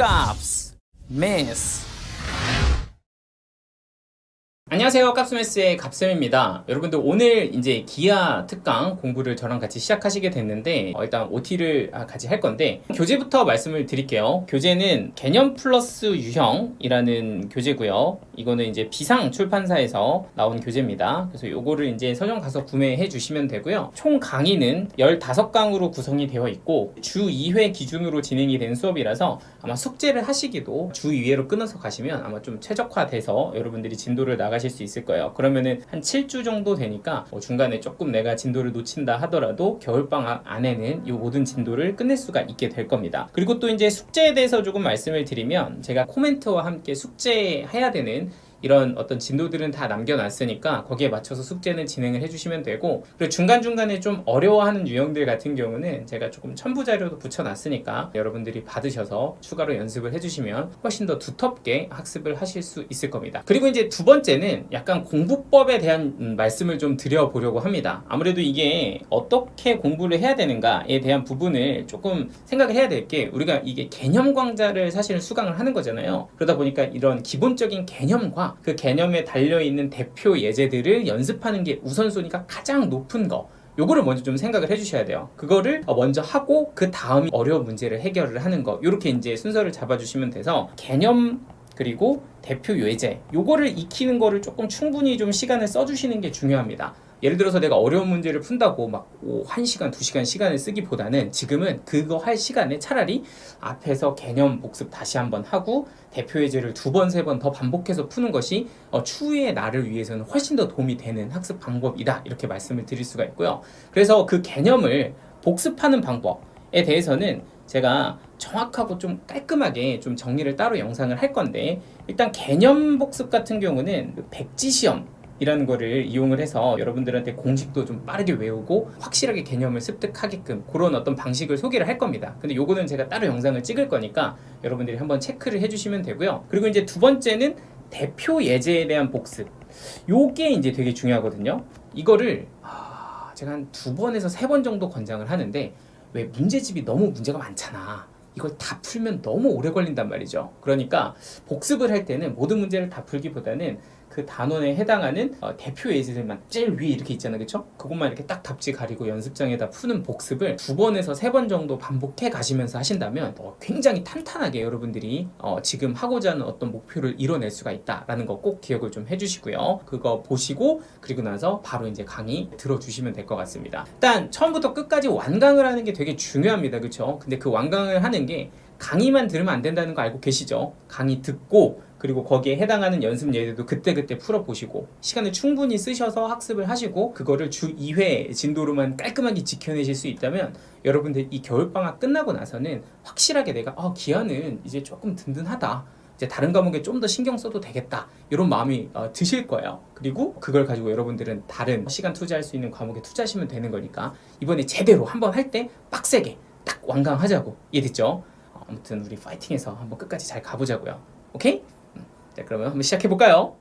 값 메스. 안녕하세요. 깝스메스의 깝쌤입니다. 여러분들 오늘 이제 기아 특강 공부를 저랑 같이 시작하시게 됐는데 일단 OT를 같이 할 건데 교재부터 말씀을 드릴게요. 교재는 개념 플러스 유형이라는 교재고요. 이거는 이제 비상 출판사에서 나온 교재입니다. 그래서 요거를 이제 서점 가서 구매해 주시면 되고요. 총 강의는 15강으로 구성이 되어 있고 주 2회 기준으로 진행이 된 수업이라서 아마 숙제를 하시기도 주 2회로 끊어서 가시면 아마 좀 최적화돼서 여러분들이 진도를 나가실 수 있을 거예요. 그러면은 한 7주 정도 되니까 중간에 조금 내가 진도를 놓친다 하더라도 겨울방학 안에는 이 모든 진도를 끝낼 수가 있게 될 겁니다. 그리고 또 이제 숙제에 대해서 조금 말씀을 드리면 제가 코멘트와 함께 숙제해야 되는 이런 어떤 진도들은 다 남겨놨으니까 거기에 맞춰서 숙제는 진행을 해주시면 되고, 그리고 중간중간에 좀 어려워하는 유형들 같은 경우는 제가 조금 첨부 자료도 붙여놨으니까 여러분들이 받으셔서 추가로 연습을 해주시면 훨씬 더 두텁게 학습을 하실 수 있을 겁니다. 그리고 이제 두 번째는 약간 공부법에 대한 말씀을 좀 드려보려고 합니다. 아무래도 이게 어떻게 공부를 해야 되는가에 대한 부분을 조금 생각을 해야 될 게, 우리가 이게 개념 강좌를 사실은 수강을 하는 거잖아요. 그러다 보니까 이런 기본적인 개념과 그 개념에 달려있는 대표 예제들을 연습하는 게 우선순위가 가장 높은 거, 요거를 먼저 좀 생각을 해주셔야 돼요. 그거를 먼저 하고 그 다음이 어려운 문제를 해결을 하는 거, 요렇게 이제 순서를 잡아주시면 돼서 개념 그리고 대표 예제, 요거를 익히는 거를 조금 충분히 좀 시간을 써주시는 게 중요합니다. 예를 들어서 내가 어려운 문제를 푼다고 막 1시간, 2시간 시간을 쓰기보다는 지금은 그거 할 시간에 차라리 앞에서 개념 복습 다시 한번 하고 대표 예제를 2번, 3번 더 반복해서 푸는 것이 추후의 나를 위해서는 훨씬 더 도움이 되는 학습 방법이다, 이렇게 말씀을 드릴 수가 있고요. 그래서 그 개념을 복습하는 방법에 대해서는 제가 정확하고 좀 깔끔하게 좀 정리를 따로 영상을 할 건데, 일단 개념 복습 같은 경우는 백지시험 이라는 거를 이용을 해서 여러분들한테 공식도 좀 빠르게 외우고 확실하게 개념을 습득하게끔 그런 어떤 방식을 소개를 할 겁니다. 근데 요거는 제가 따로 영상을 찍을 거니까 여러분들이 한번 체크를 해주시면 되고요. 그리고 이제 두 번째는 대표 예제에 대한 복습. 요게 이제 되게 중요하거든요. 이거를 제가 한 2번에서 3번 정도 권장을 하는데, 왜 문제집이 너무 문제가 많잖아. 이걸 다 풀면 너무 오래 걸린단 말이죠. 그러니까 복습을 할 때는 모든 문제를 다 풀기보다는 그 단원에 해당하는 대표 예제들만 제일 위에 이렇게 있잖아요, 그쵸? 그것만 이렇게 딱 답지 가리고 연습장에다 푸는 복습을 2번에서 3번 정도 반복해 가시면서 하신다면 굉장히 탄탄하게 여러분들이 지금 하고자 하는 어떤 목표를 이뤄낼 수가 있다라는 거 꼭 기억을 좀 해주시고요. 그거 보시고 그리고 나서 바로 이제 강의 들어주시면 될 것 같습니다. 일단 처음부터 끝까지 완강을 하는 게 되게 중요합니다, 그쵸? 근데 그 완강을 하는 게 강의만 들으면 안 된다는 거 알고 계시죠? 강의 듣고 그리고 거기에 해당하는 연습 예제도 그때그때 풀어보시고 시간을 충분히 쓰셔서 학습을 하시고 그거를 주 2회 진도로만 깔끔하게 지켜내실 수 있다면 여러분들 이 겨울방학 끝나고 나서는 확실하게 내가 기아는 이제 조금 든든하다, 이제 다른 과목에 좀 더 신경 써도 되겠다, 이런 마음이 드실 거예요. 그리고 그걸 가지고 여러분들은 다른 시간 투자할 수 있는 과목에 투자하시면 되는 거니까 이번에 제대로 한번 할 때 빡세게 딱 완강하자고. 이해됐죠? 아무튼 우리 파이팅해서 한번 끝까지 잘 가보자고요. 오케이? 자, 그러면 한번 시작해볼까요?